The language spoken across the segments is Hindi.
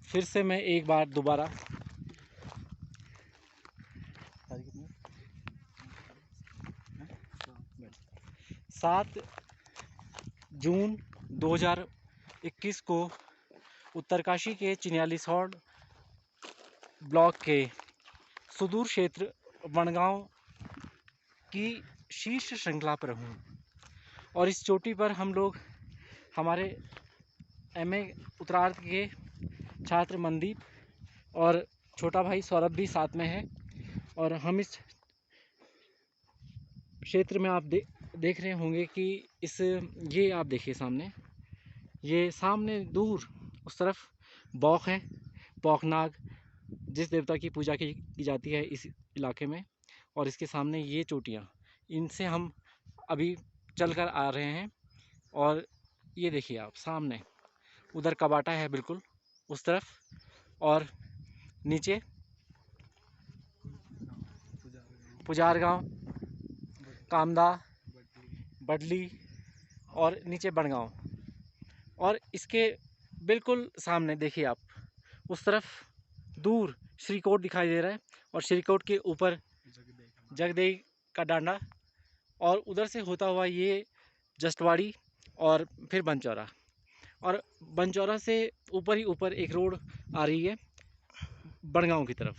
फिर से मैं एक बार दोबारा 7 जून 2021 को उत्तरकाशी के चिन्यालीसौड़ ब्लॉक के सुदूर क्षेत्र बनगांव की शीर्ष श्रृंखला पर हूँ और इस चोटी पर हम लोग हमारे एमए उत्तरार्ध के छात्र मनदीप और छोटा भाई सौरभ भी साथ में है। और हम इस क्षेत्र में आप देख रहे होंगे कि ये आप देखिए सामने, ये सामने दूर उस तरफ बौख है, बौखनाग, जिस देवता की पूजा की जाती है इस इलाके में। और इसके सामने ये चोटियाँ, इनसे हम अभी चलकर आ रहे हैं। और ये देखिए आप सामने उधर कबाटा है बिल्कुल उस तरफ, और नीचे पुजार गांव, कामदा, बडली और नीचे बनगांव। और इसके बिल्कुल सामने देखिए आप उस तरफ दूर श्रीकोट दिखाई दे रहा है और श्रीकोट के ऊपर जगदेई का डांडा, और उधर से होता हुआ ये जसवाड़ी और फिर बनचौरा, और बनचौरा से ऊपर ही ऊपर एक रोड आ रही है बनगांव की तरफ।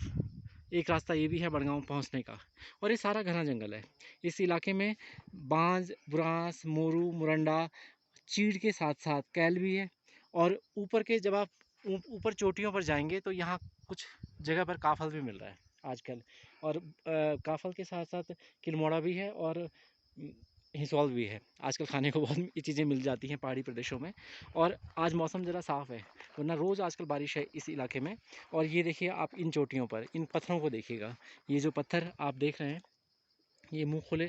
एक रास्ता ये भी है बनगांव पहुंचने का। और ये सारा घना जंगल है। इस इलाके में बांज, बुरांस, मोरू, मुरंडा, चीड़ के साथ साथ कैल भी है। और ऊपर के जब आप ऊपर चोटियों पर जाएंगे तो यहाँ कुछ जगह पर काफल भी मिल रहा है आजकल। और काफल के साथ साथ किलमोड़ा भी है और हिसौल भी है। आजकल खाने को बहुत ये चीज़ें मिल जाती हैं पहाड़ी प्रदेशों में। और आज मौसम ज़रा साफ़ है, वरना रोज़ आजकल बारिश है इस इलाके में। और ये देखिए आप इन चोटियों पर इन पत्थरों को देखिएगा। ये जो पत्थर आप देख रहे हैं ये मुँह खोले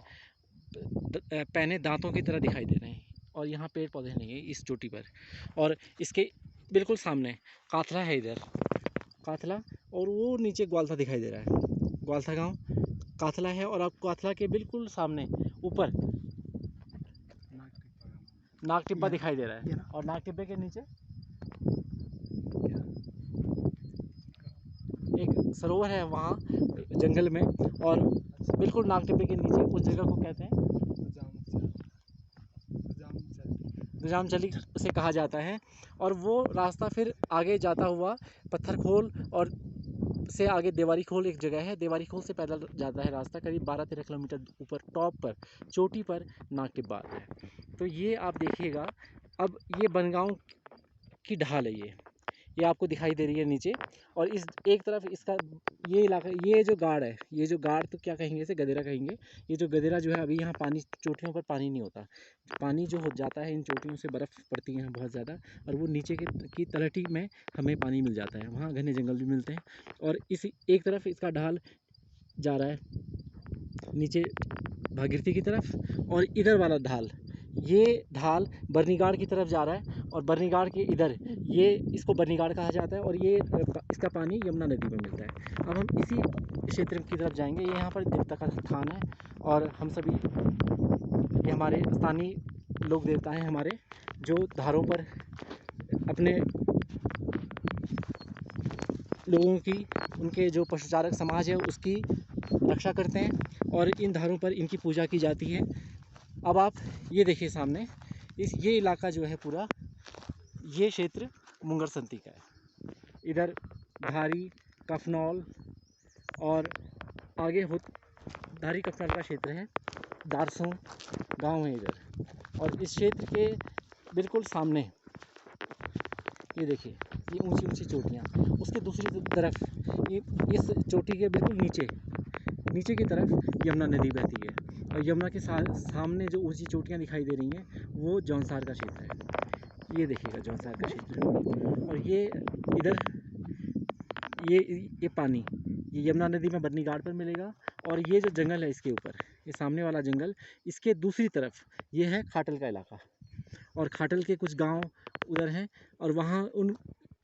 पैने दांतों की तरह दिखाई दे रहे हैं। और यहाँ पेड़ पौधे नहीं है इस चोटी पर। और इसके बिल्कुल सामने काथला है, इधर काथला, और वो नीचे ग्वालथा दिखाई दे रहा है, ग्वालथा गांव काथला है। और आप काथला के बिल्कुल सामने ऊपर नाग टिब्बा दिखाई दे रहा है, और नाग टिब्बे के नीचे एक सरोवर है वहाँ जंगल में। और बिल्कुल नाग टिब्बे के नीचे उस जगह को कहते हैं निजामचली से कहा जाता है। और वो रास्ता फिर आगे जाता हुआ पत्थरखोल और से आगे देवारी खोल एक जगह है, देवारी खोल से पैदल जाता है रास्ता करीब 12-13 किलोमीटर ऊपर टॉप पर चोटी पर नाग टिब्बा आता है। तो ये आप देखिएगा। अब ये बनगांव की ढाल है, ये आपको दिखाई दे रही है नीचे। और इस एक तरफ इसका ये इलाका, ये जो गाड़ है, ये जो गाड़ तो क्या कहेंगे इसे, गदेरा कहेंगे। ये जो गदेरा जो है, अभी यहाँ पानी चोटियों पर पानी नहीं होता, पानी जो हो जाता है इन चोटियों से बर्फ़ पड़ती है बहुत ज़्यादा, और वो नीचे की तलहटी में हमें पानी मिल जाता है, वहाँ घने जंगल भी मिलते हैं। और इस एक तरफ इसका ढाल जा रहा है नीचे भागीरथी की तरफ, और इधर वाला ढाल, ये ढाल बर्नीगाड़ की तरफ जा रहा है। और बर्नीगाड़ के इधर ये इसको बर्नीगाड़ कहा जाता है, और ये इसका पानी यमुना नदी में मिलता है। अब हम इसी क्षेत्र की तरफ जाएंगे। ये यहाँ पर देवता का स्थान है, और हम सभी ये हमारे स्थानीय लोक देवता हैं हमारे, जो धारों पर अपने लोगों की, उनके जो पशुचारक समाज है उसकी रक्षा करते हैं, और इन धारों पर इनकी पूजा की जाती है। अब आप ये देखिए सामने ये इलाका जो है पूरा, ये क्षेत्र मुंगरसंती का है। इधर धारी, कफनौल और आगे धारी कफनौल का क्षेत्र है, दारसों गांव है इधर। और इस क्षेत्र के बिल्कुल सामने ये देखिए, ये ऊंची ऊंची चोटियाँ, उसके दूसरी तरफ ये इस चोटी के बिल्कुल नीचे की तरफ यमुना नदी बहती है। और यमुना के सामने जो ऊंची चोटियाँ दिखाई दे रही हैं वो जौनसार का क्षेत्र है। ये देखिएगा जौनसार का क्षेत्र। और ये इधर ये पानी ये यमुना नदी में बर्नीगाड़ पर मिलेगा। और ये जो जंगल है इसके ऊपर, ये सामने वाला जंगल, इसके दूसरी तरफ ये है खाटल का इलाका, और खाटल के कुछ गांव उधर हैं। और वहाँ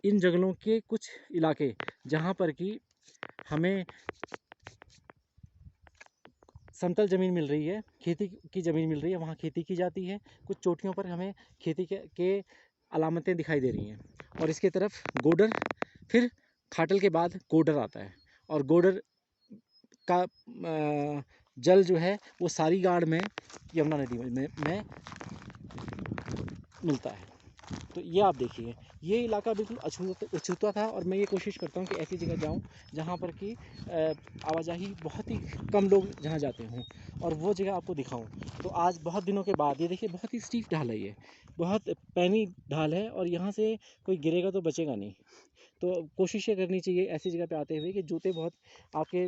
इन जंगलों के कुछ इलाके जहाँ पर कि हमें समतल ज़मीन मिल रही है, खेती की ज़मीन मिल रही है, वहाँ खेती की जाती है। कुछ चोटियों पर हमें खेती के अलामतें दिखाई दे रही हैं। और इसके तरफ गोडर फिर खाटल के बाद गोडर आता है, और गोडर का जल जो है वो सारी गाड़ में यमुना नदी में मिलता है। तो ये आप देखिए, ये इलाका बिल्कुल अछूता था, और मैं ये कोशिश करता हूँ कि ऐसी जगह जाऊँ जहाँ पर कि आवाजाही बहुत ही कम लोग जहाँ जाते हों, और वो जगह आपको दिखाऊँ। तो आज बहुत दिनों के बाद ये देखिए, बहुत ही स्टीप ढाल है, ये बहुत पैनी ढाल है, और यहाँ से कोई गिरेगा तो बचेगा नहीं। तो कोशिश ये करनी चाहिए ऐसी जगह पे आते हुए कि जूते बहुत आपके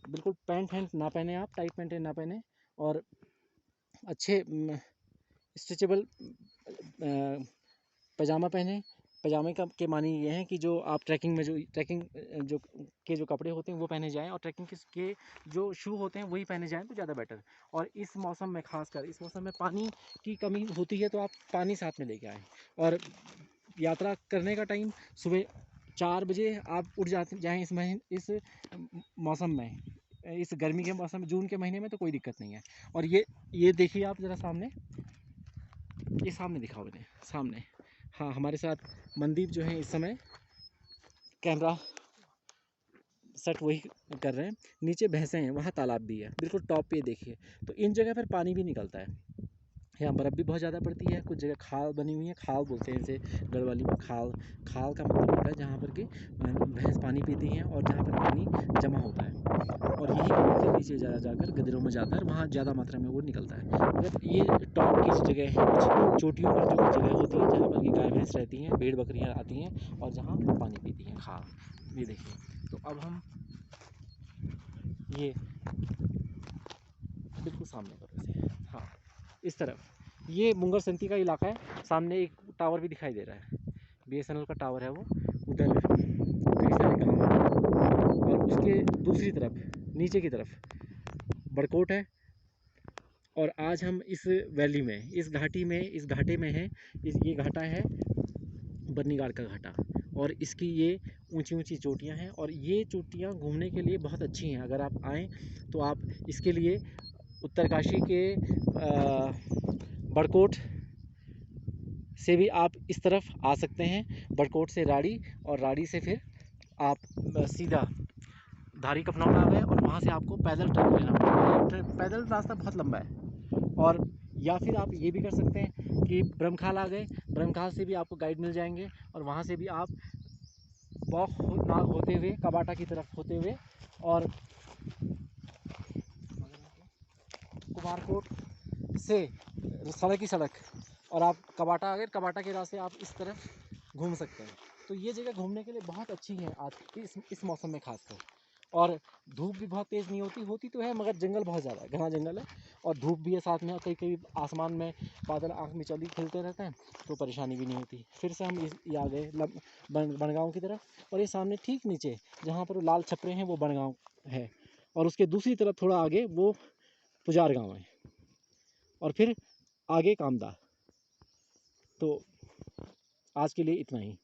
बिल्कुल पैंट वैंट ना पहने, आप टाइट पैंट ना पहने, और अच्छे स्ट्रेचेबल पजामा पहने। पजामे का के मानी ये हैं कि जो आप ट्रैकिंग में जो कपड़े होते हैं वो पहने जाएं, और ट्रैकिंग के जो शू होते हैं वही पहने जाएं तो ज़्यादा बेटर। और इस मौसम में, खासकर इस मौसम में पानी की कमी होती है, तो आप पानी साथ में लेके आएँ। और यात्रा करने का टाइम सुबह 4 बजे आप उठ जाएँ इस मौसम में, इस गर्मी के मौसम में, जून के महीने में तो कोई दिक्कत नहीं है। और ये देखिए आप ज़रा सामने, ये सामने दिखाओ इन्हें, सामने। हाँ, हमारे साथ मनदीप जो है इस समय कैमरा सेट वही कर रहे हैं। नीचे भैंसें हैं, वहाँ तालाब भी है, बिल्कुल टॉप पे देखिए। तो इन जगह पर पानी भी निकलता है। यहाँ बर्फ़ भी बहुत ज़्यादा पड़ती है, कुछ जगह खाल बनी हुई है, खाल बोलते हैं इसे गढ़वाली में। खाल का मतलब होता है जहाँ पर कि भैंस पानी पीती हैं, और जहाँ पर पानी जमा होता है, और यही पानी फिर नीचे जाकर गदरों में जाकर वहाँ ज़्यादा मात्रा में वो निकलता है। मगर ये टॉप की जगह है, कुछ चोटियों पर जो जगह होती है जहाँ पर कि गाय भैंस रहती हैं, भेड़ बकरियाँ आती हैं, और जहाँ पानी पीती हैं खाल। ये देखिए। तो अब हम ये बिल्कुल सामने पर वैसे, हाँ, इस तरफ ये मुंगर संती का इलाका है। सामने एक टावर भी दिखाई दे रहा है, BSNL का टावर है वो। उधर कई सारे गाँव हैं, और उसके दूसरी तरफ, नीचे की तरफ बड़कोट है। और आज हम इस वैली में, इस घाटी में, इस घाटे में हैं। ये घाटा है बर्नीगाड़ का घाटा, और इसकी ये ऊंची ऊंची चोटियां हैं, और ये चोटियां घूमने के लिए बहुत अच्छी हैं। अगर आप आएँ तो आप इसके लिए उत्तरकाशी के बड़कोट से भी आप इस तरफ आ सकते हैं। बड़कोट से राड़ी, और राड़ी से फिर आप सीधा धारी कफनौर आ गए, और वहाँ से आपको पैदल ट्रैक लेना पड़ेगा। पैदल रास्ता बहुत लंबा है। और या फिर आप ये भी कर सकते हैं कि ब्रह्मखाल आ गए, ब्रह्मखाल से भी आपको गाइड मिल जाएंगे, और वहाँ से भी आप नाग होते हुए कबाटा की तरफ होते हुए, और कुमारकोट से सड़क ही सड़क, और आप कबाटा आ गए, कबाटा के रास्ते आप इस तरफ घूम सकते हैं। तो ये जगह घूमने के लिए बहुत अच्छी है आज इस मौसम में खासकर। और धूप भी बहुत तेज़ नहीं होती तो है, मगर जंगल बहुत ज़्यादा है, घना जंगल है, और धूप भी है साथ में। कई कई आसमान में बादल आँख में चली खिलते रहते हैं, तो परेशानी भी नहीं होती। फिर से हम ये आ गए बनगांव की तरफ, और ये सामने ठीक नीचे जहाँ पर लाल छपरे हैं वो बनगांव है, और उसके दूसरी तरफ थोड़ा आगे वो पुजार गाँव है, और फिर आगे कामदा। तो आज के लिए इतना ही।